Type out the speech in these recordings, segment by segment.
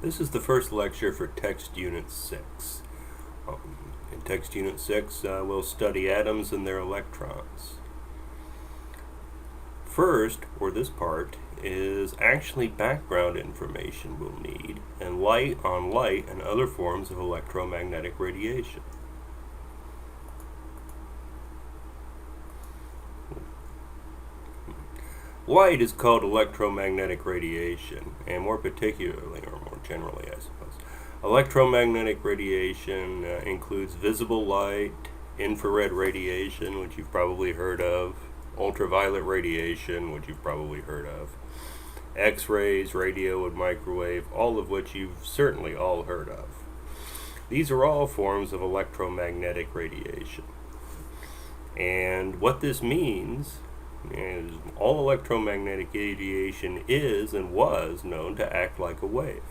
This is the first lecture for Text Unit 6. In Text Unit 6, we'll study atoms and their electrons. First, or this part, is actually background information we'll need, and light on light and other forms of electromagnetic radiation. Light is called electromagnetic radiation, and more particularly, or more generally, I suppose, electromagnetic radiation includes visible light, infrared radiation, which you've probably heard of, ultraviolet radiation, which you've probably heard of, X-rays, radio, and microwave, all of which you've certainly all heard of. These are all forms of electromagnetic radiation. And what this means is all electromagnetic radiation is and was known to act like a wave.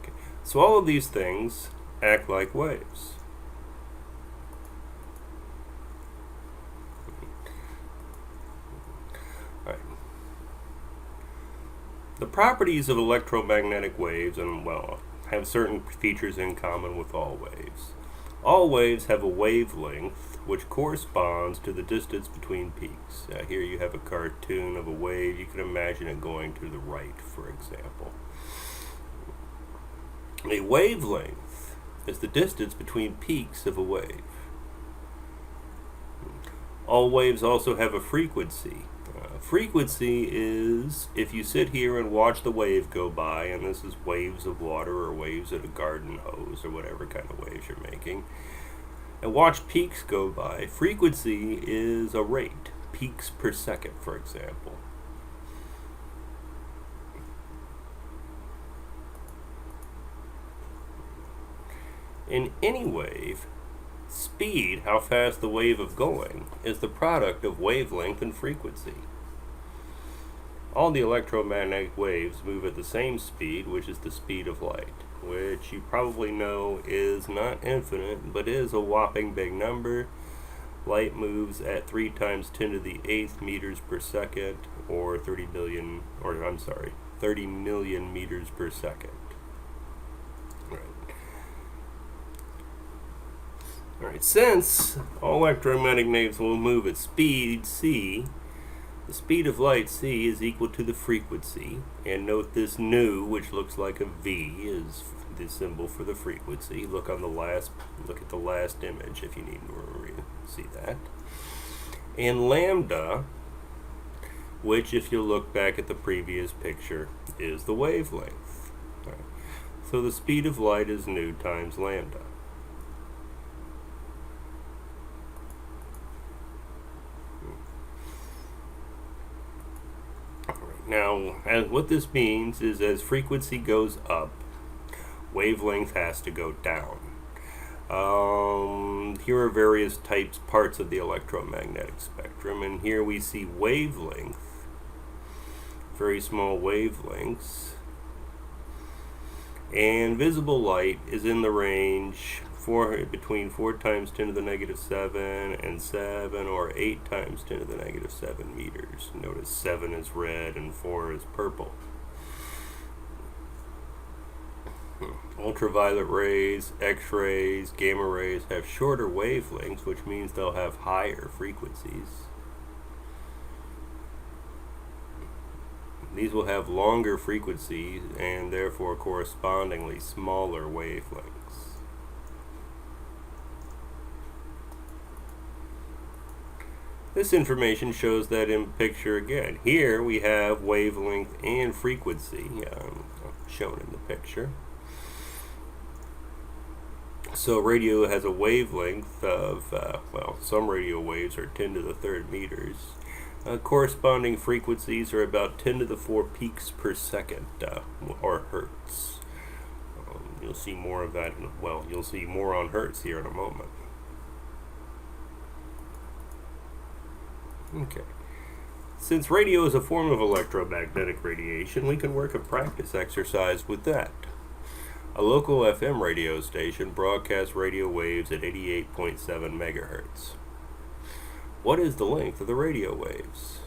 Okay. So all of these things act like waves. Right. The properties of electromagnetic waves have certain features in common with all waves. All waves have a wavelength which corresponds to the distance between peaks. Here you have a cartoon of a wave. You can imagine it going to the right, for example. A wavelength is the distance between peaks of a wave. All waves also have a frequency. Frequency is if you sit here and watch the wave go by, and this is waves of water or waves at a garden hose or whatever kind of waves you're making, and watch peaks go by. Frequency is a rate, peaks per second, for example. In any wave, speed, how fast the wave is going, is the product of wavelength and frequency. All the electromagnetic waves move at the same speed, which is the speed of light, which you probably know is not infinite, but is a whopping big number. Light moves at 3 times 10 to the 8th meters per second, or 30 million meters per second. Alright, since all electromagnetic waves will move at speed c, the speed of light c is equal to the frequency, and note this nu, which looks like a V, is the symbol for the frequency. Look at the last image if you need to see that. And lambda, which if you look back at the previous picture, is the wavelength. Right. So the speed of light is nu times lambda. Now, what this means is as frequency goes up, wavelength has to go down. Here are various parts of the electromagnetic spectrum, and here we see wavelength, very small wavelengths, and visible light is in the range between 4 times 10 to the negative 7 and 7, or 8 times 10 to the negative 7 meters. Notice 7 is red and 4 is purple. Ultraviolet rays, X-rays, gamma rays have shorter wavelengths, which means they'll have higher frequencies. These will have longer frequencies and therefore correspondingly smaller wavelengths. This information shows that in picture again. Here we have wavelength and frequency shown in the picture. So radio has a wavelength of, some radio waves are 10 to the 3rd meters. Corresponding frequencies are about 10 to the 4 peaks per second, or hertz. You'll see more of that, you'll see more on hertz here in a moment. Okay. Since radio is a form of electromagnetic radiation, we can work a practice exercise with that. A local FM radio station broadcasts radio waves at 88.7 megahertz. What is the length of the radio waves?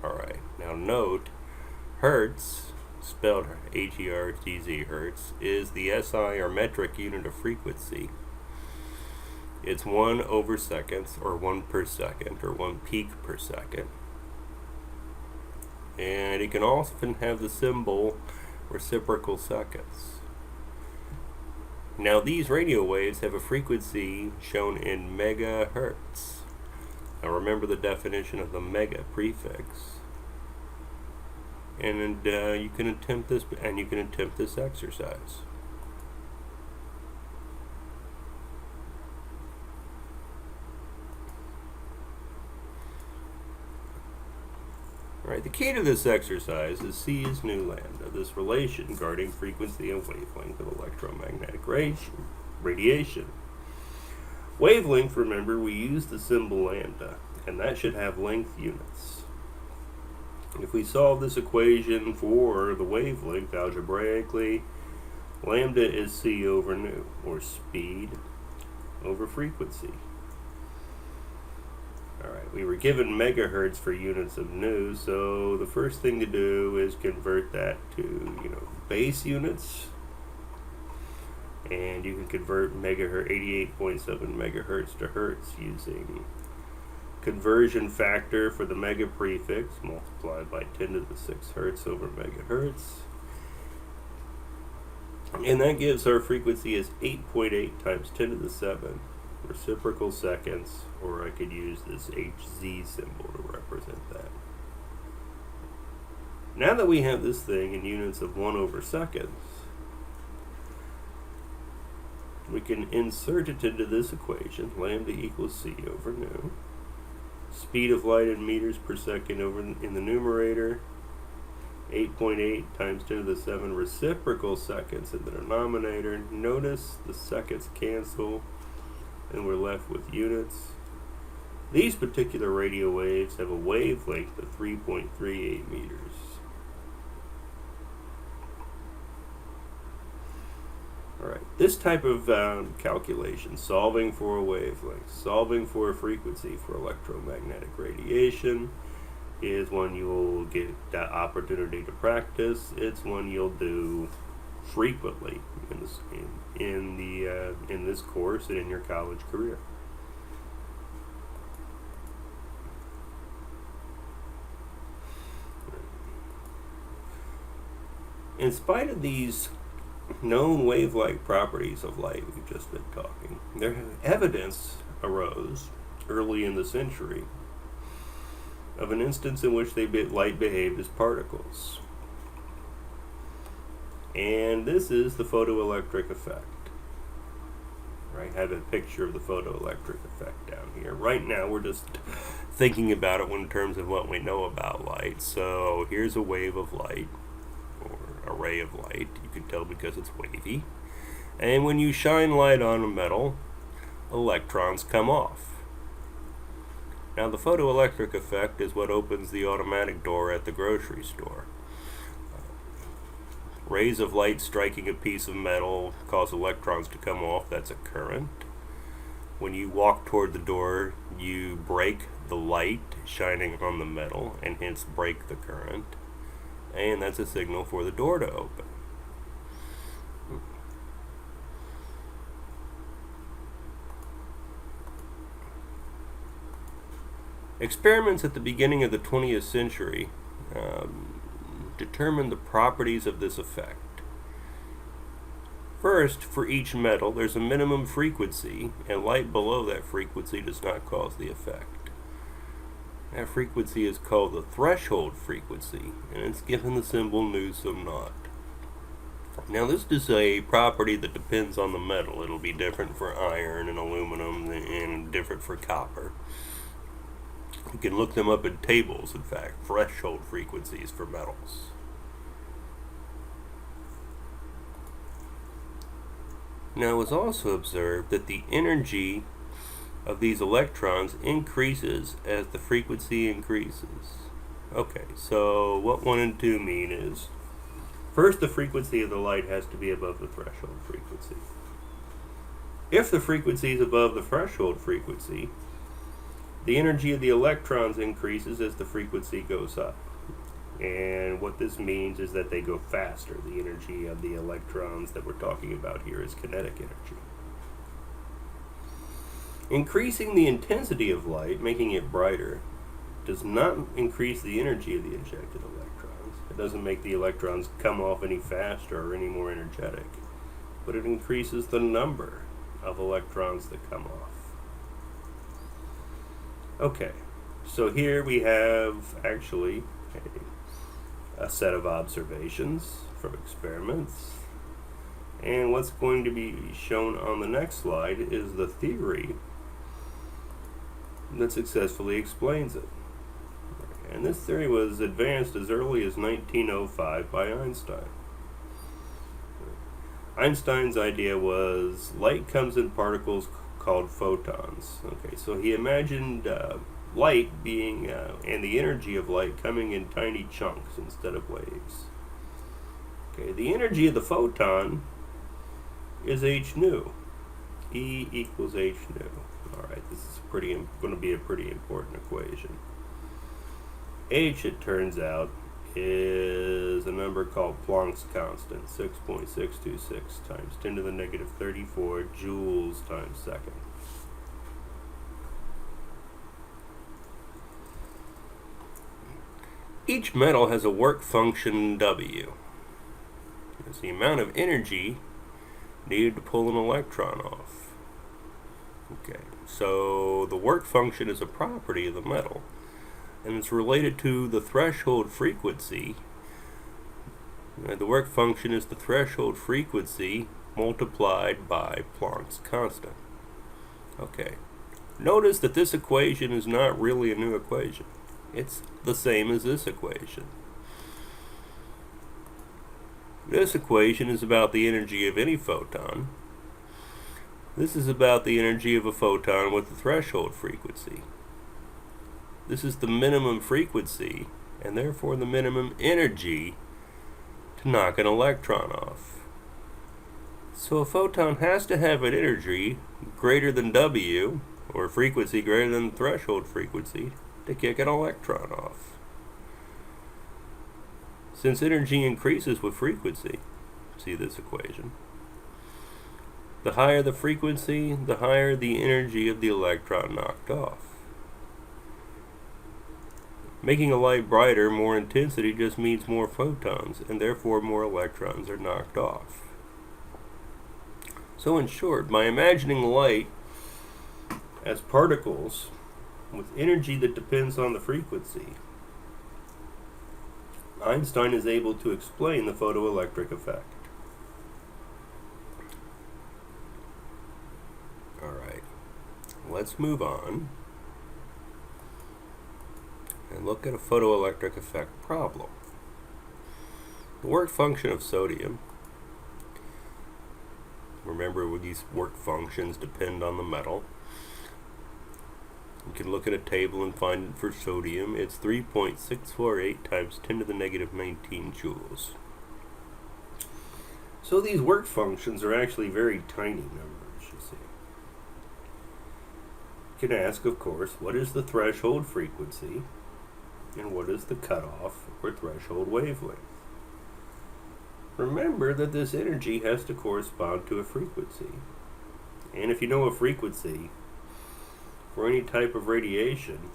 Alright, now note, hertz spelled Hertz, Hertz, is the SI or metric unit of frequency. It's 1 over seconds, or 1 per second, or 1 peak per second. And it can often have the symbol reciprocal seconds. Now these radio waves have a frequency shown in megahertz. Now remember the definition of the mega prefix. And you can attempt this exercise. Alright, the key to this exercise is C is nu lambda, this relation regarding frequency and wavelength of electromagnetic radiation. Wavelength, remember, we use the symbol lambda, and that should have length units. If we solve this equation for the wavelength algebraically, lambda is c over nu, or speed over frequency. Alright, we were given megahertz for units of nu, so the first thing to do is convert that to, base units. And you can convert 88.7 megahertz to hertz using conversion factor for the mega prefix multiplied by 10 to the 6 hertz over megahertz. And that gives our frequency as 8.8 times 10 to the 7 reciprocal seconds, or I could use this Hz symbol to represent that. Now that we have this thing in units of 1 over seconds, we can insert it into this equation, lambda equals c over nu. Speed of light in meters per second over in the numerator, 8.8 times 10 to the 7 reciprocal seconds in the denominator. Notice the seconds cancel, and we're left with units. These particular radio waves have a wavelength of 3.38 meters. Alright, this type of calculation, solving for a wavelength, solving for a frequency for electromagnetic radiation, is one you'll get that opportunity to practice. It's one you'll do frequently in this course and in your college career. In spite of these known wave-like properties of light we've just been talking, evidence arose early in the century of an instance in which light behaved as particles. And this is the photoelectric effect. Right? I have a picture of the photoelectric effect down here. Right now we're just thinking about it in terms of what we know about light. So here's a wave of light, or a ray of light. You can tell because it's wavy. And when you shine light on a metal, electrons come off. Now the photoelectric effect is what opens the automatic door at the grocery store. Rays of light striking a piece of metal cause electrons to come off. That's a current. When you walk toward the door, you break the light shining on the metal and hence break the current. And that's a signal for the door to open. Experiments at the beginning of the 20th century determined the properties of this effect. First, for each metal, there's a minimum frequency, and light below that frequency does not cause the effect. That frequency is called the threshold frequency, and it's given the symbol nu sum naught. Now this is a property that depends on the metal. It'll be different for iron and aluminum and different for copper. You can look them up in tables, in fact, threshold frequencies for metals. Now it was also observed that the energy of these electrons increases as the frequency increases. Okay, so what 1 and 2 mean is, first the frequency of the light has to be above the threshold frequency. If the frequency is above the threshold frequency, the energy of the electrons increases as the frequency goes up. And what this means is that they go faster. The energy of the electrons that we're talking about here is kinetic energy. Increasing the intensity of light, making it brighter, does not increase the energy of the injected electrons. It doesn't make the electrons come off any faster or any more energetic, but it increases the number of electrons that come off. Okay, so here we have actually a set of observations from experiments, and what's going to be shown on the next slide is the theory that successfully explains it. And this theory was advanced as early as 1905 by Einstein. Einstein's idea was light comes in particles called photons. Okay, so he imagined light being, and the energy of light coming in tiny chunks instead of waves. Okay, the energy of the photon is h nu. E equals h nu. Alright, this is going to be a pretty important equation. H, it turns out, is a number called Planck's constant, 6.626 times 10 to the negative 34 joules times second. Each metal has a work function W. It's the amount of energy needed to pull an electron off. Okay, so the work function is a property of the metal, and it's related to the threshold frequency. The work function is the threshold frequency multiplied by Planck's constant. Okay, notice that this equation is not really a new equation. It's the same as this equation. This equation is about the energy of any photon. This is about the energy of a photon with the threshold frequency. This is the minimum frequency, and therefore the minimum energy to knock an electron off. So a photon has to have an energy greater than W, or a frequency greater than the threshold frequency, to kick an electron off. Since energy increases with frequency, see this equation, the higher the frequency, the higher the energy of the electron knocked off. Making a light brighter, more intensity, just means more photons, and therefore more electrons are knocked off. So in short, by imagining light as particles with energy that depends on the frequency, Einstein is able to explain the photoelectric effect. Alright, let's move on and look at a photoelectric effect problem. The work function of sodium, remember these work functions depend on the metal. You can look at a table and find it for sodium. It's 3.648 times 10 to the negative 19 joules. So these work functions are actually very tiny numbers, you see. You can ask, of course, what is the threshold frequency and what is the cutoff or threshold wavelength? Remember that this energy has to correspond to a frequency. And if you know a frequency for any type of radiation,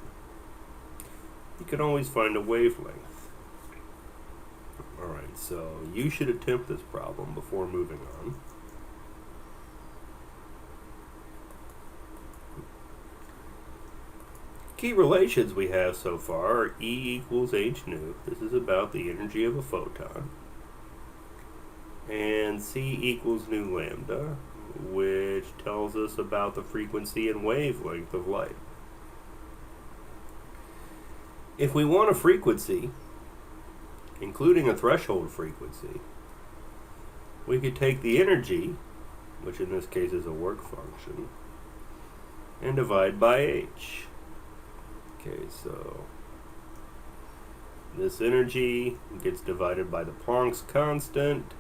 you can always find a wavelength. Alright, so you should attempt this problem before moving on. Key relations we have so far are E equals h nu. This is about the energy of a photon. And C equals nu lambda, which tells us about the frequency and wavelength of light. If we want a frequency, including a threshold frequency, we could take the energy, which in this case is a work function, and divide by h. Okay, so this energy gets divided by the Planck's constant,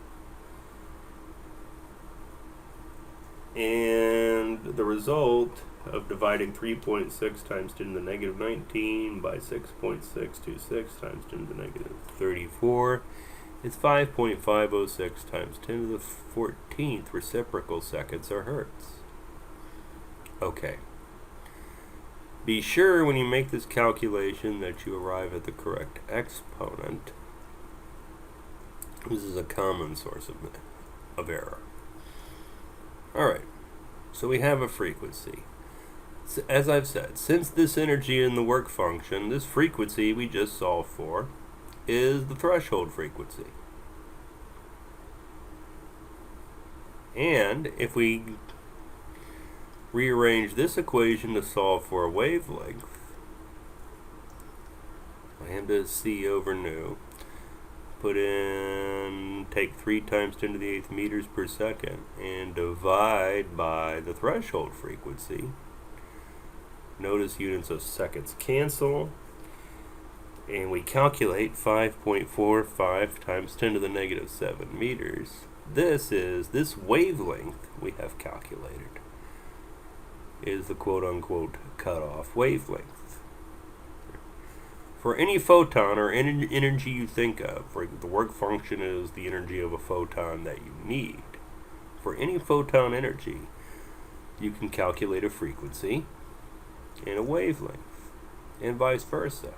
and the result of dividing 3.6 times 10 to the negative 19 by 6.626 times 10 to the negative 34 is 5.506 times 10 to the 14th reciprocal seconds or hertz. Okay. Be sure when you make this calculation that you arrive at the correct exponent. This is a common source of error. Alright, so we have a frequency. So, as I've said, since this energy in the work function, this frequency we just solved for, is the threshold frequency. And if we rearrange this equation to solve for a wavelength, lambda is c over nu, take 3 times 10 to the 8th meters per second and divide by the threshold frequency. Notice units of seconds cancel, and we calculate 5.45 times 10 to the negative 7 meters. This wavelength we have calculated is the quote-unquote cutoff wavelength. For any photon or energy you think of, for the work function is the energy of a photon that you need. For any photon energy, you can calculate a frequency and a wavelength, and vice versa.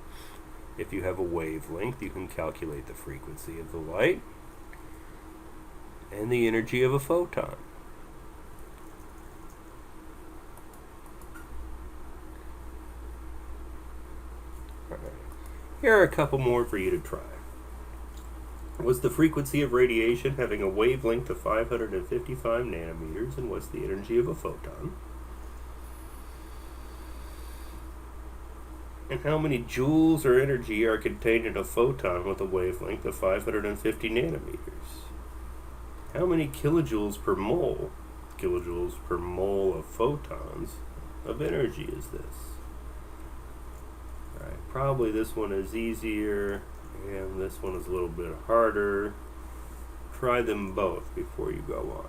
If you have a wavelength, you can calculate the frequency of the light and the energy of a photon. Here are a couple more for you to try. What's the frequency of radiation having a wavelength of 555 nanometers, and what's the energy of a photon? And how many joules or energy are contained in a photon with a wavelength of 550 nanometers? How many kilojoules per mole of photons of energy is this? Alright, probably this one is easier and this one is a little bit harder. Try them both before you go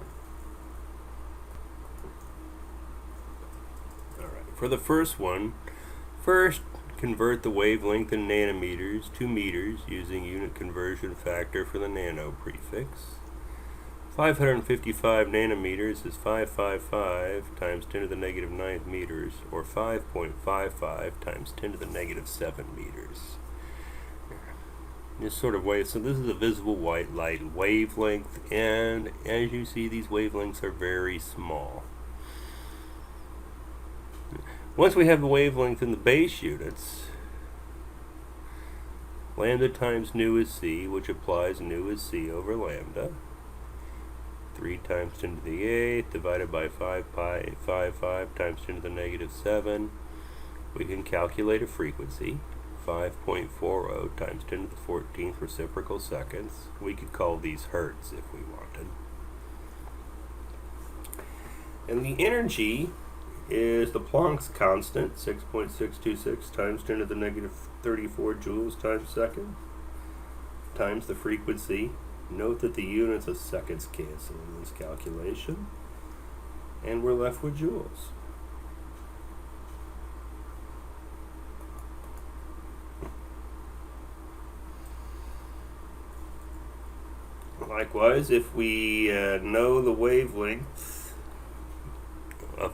on. Alright, for the first one, first convert the wavelength in nanometers to meters using unit conversion factor for the nano prefix. 555 nanometers is 555 times 10 to the negative 9th meters, or 5.55 times 10 to the negative 7 meters. This sort of wave, so this is a visible white light wavelength, and as you see, these wavelengths are very small. Once we have the wavelength in the base units, lambda times nu is c, which applies nu is c over lambda. 3 times 10 to the 8th divided by 5.55 times 10 to the negative 7. We can calculate a frequency, 5.40 times 10 to the 14th reciprocal seconds. We could call these hertz if we wanted. And the energy is the Planck's constant, 6.626 times 10 to the negative 34 joules times second, times the frequency. Note that the units of seconds cancel in this calculation, and we're left with joules. Likewise, if we know the wavelength,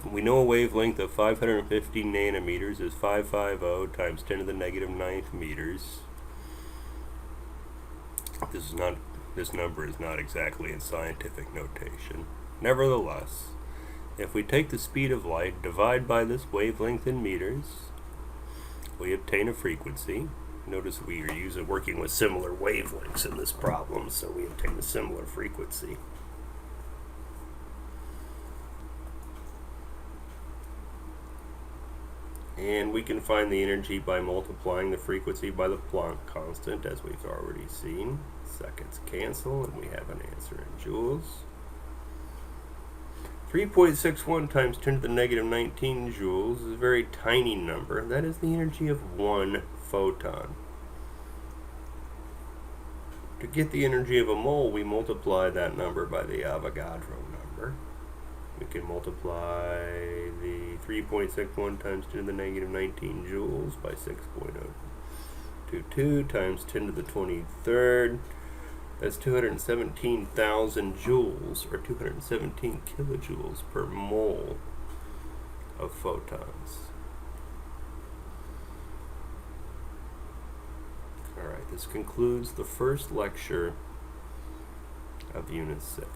we know a wavelength of 550 nanometers is 550 times 10 to the negative 9th meters. This number is not exactly in scientific notation. Nevertheless, if we take the speed of light, divide by this wavelength in meters, we obtain a frequency. Notice we are working with similar wavelengths in this problem, so we obtain a similar frequency. And we can find the energy by multiplying the frequency by the Planck constant, as we've already seen. Seconds cancel, and we have an answer in joules. 3.61 times 10 to the negative 19 joules is a very tiny number. That is the energy of one photon. To get the energy of a mole, we multiply that number by the Avogadro number. We can multiply the 3.61 times 10 to the negative 19 joules by 6.022 times 10 to the 23rd. That's 217,000 joules, or 217 kilojoules per mole of photons. Alright, this concludes the first lecture of Unit 6.